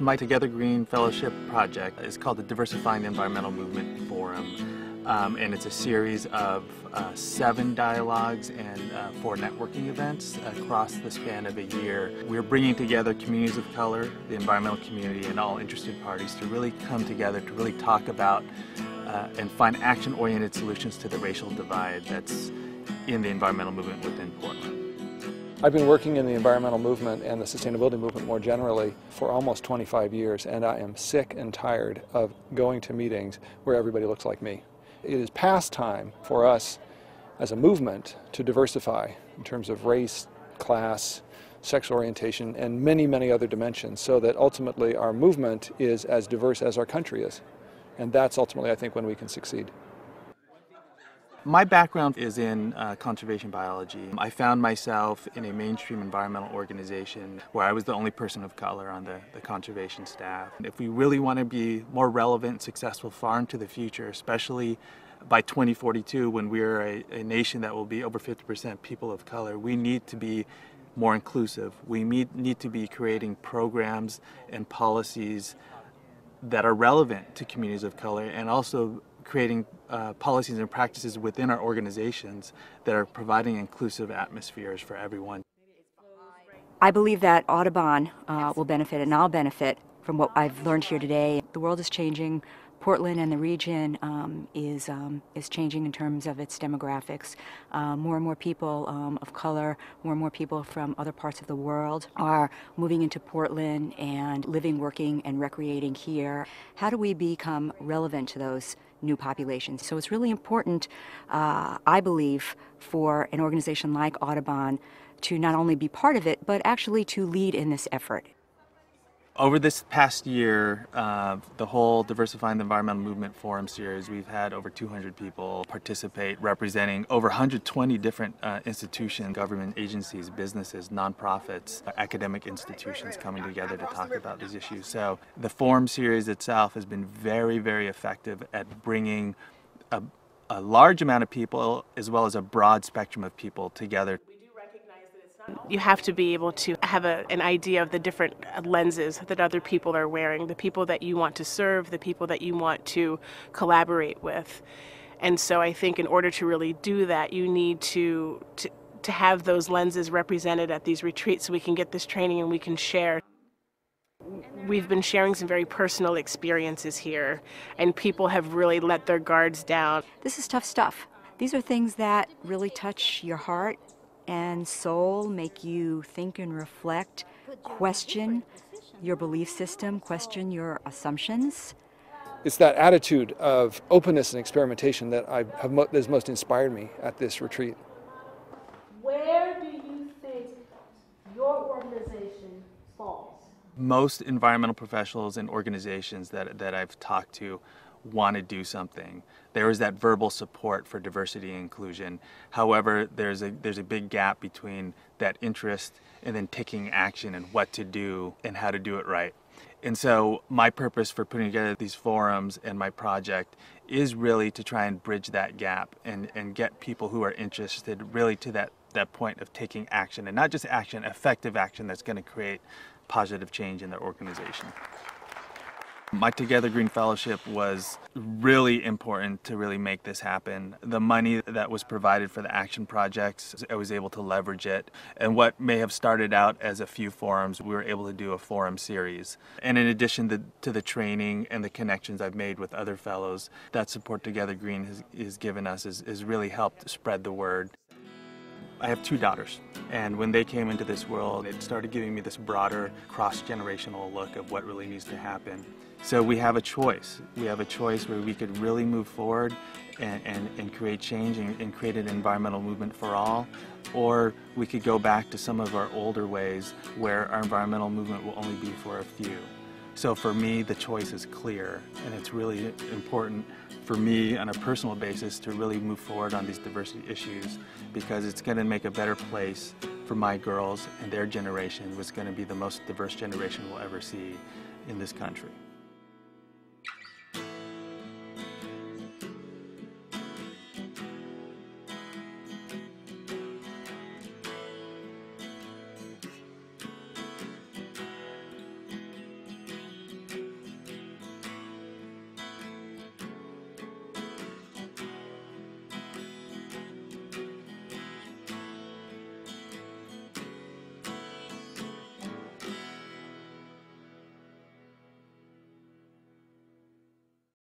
My TogetherGreen Fellowship project is called the Diversifying the Environmental Movement Forum, and it's a series of 7 dialogues and 4 networking events across the span of a year. We're bringing together communities of color, the environmental community, and all interested parties to really come together to really talk about and find action-oriented solutions to the racial divide that's in the environmental movement within Portland. I've been working in the environmental movement and the sustainability movement more generally for almost 25 years, and I am sick and tired of going to meetings where everybody looks like me. It is past time for us as a movement to diversify in terms of race, class, sexual orientation, and many, many other dimensions, so that ultimately our movement is as diverse as our country is. And that's ultimately, I think, when we can succeed. My background is in conservation biology. I found myself in a mainstream environmental organization where I was the only person of color on the conservation staff. If we really want to be more relevant and successful far into the future, especially by 2042 when we're a nation that will be over 50% people of color, we need to be more inclusive. We need to be creating programs and policies that are relevant to communities of color, and also creating policies and practices within our organizations that are providing inclusive atmospheres for everyone. I believe that Audubon will benefit, and I'll benefit from what I've learned here today. The world is changing. Portland and the region is changing in terms of its demographics. More and more people of color, more and more people from other parts of the world are moving into Portland and living, working, and recreating here. How do we become relevant to those new populations? So it's really important, I believe, for an organization like Audubon to not only be part of it, but actually to lead in this effort. Over this past year, the whole Diversifying the Environmental Movement Forum series, we've had over 200 people participate, representing over 120 different institutions, government agencies, businesses, nonprofits, academic institutions coming together to talk about these issues. So the forum series itself has been very, very effective at bringing a large amount of people as well as a broad spectrum of people together. You have to be able to have an idea of the different lenses that other people are wearing, the people that you want to serve, the people that you want to collaborate with. And so I think in order to really do that, you need to have those lenses represented at these retreats so we can get this training and we can share. We've been sharing some very personal experiences here, and people have really let their guards down. This is tough stuff. These are things that really touch your heart and soul, make you think and reflect, question your belief system, question your assumptions. It's that attitude of openness and experimentation that has most inspired me at this retreat. Where do you think your organization falls? Most environmental professionals and organizations that I've talked to want to do something. There is that verbal support for diversity and inclusion. However, there's a big gap between that interest and then taking action and what to do and how to do it right. And so my purpose for putting together these forums and my project is really to try and bridge that gap and get people who are interested really to that point of taking action, and not just action, effective action that's going to create positive change in their organization. My TogetherGreen Fellowship was really important to really make this happen. The money that was provided for the action projects, I was able to leverage it. And what may have started out as a few forums, we were able to do a forum series. And in addition to the training and the connections I've made with other fellows, that support TogetherGreen has given us has really helped spread the word. I have 2 daughters, and when they came into this world, it started giving me this broader cross-generational look of what really needs to happen. So we have a choice. We have a choice where we could really move forward and create change and create an environmental movement for all, or we could go back to some of our older ways where our environmental movement will only be for a few. So for me, the choice is clear, and it's really important for me on a personal basis to really move forward on these diversity issues, because it's going to make a better place for my girls and their generation, which is going to be the most diverse generation we'll ever see in this country.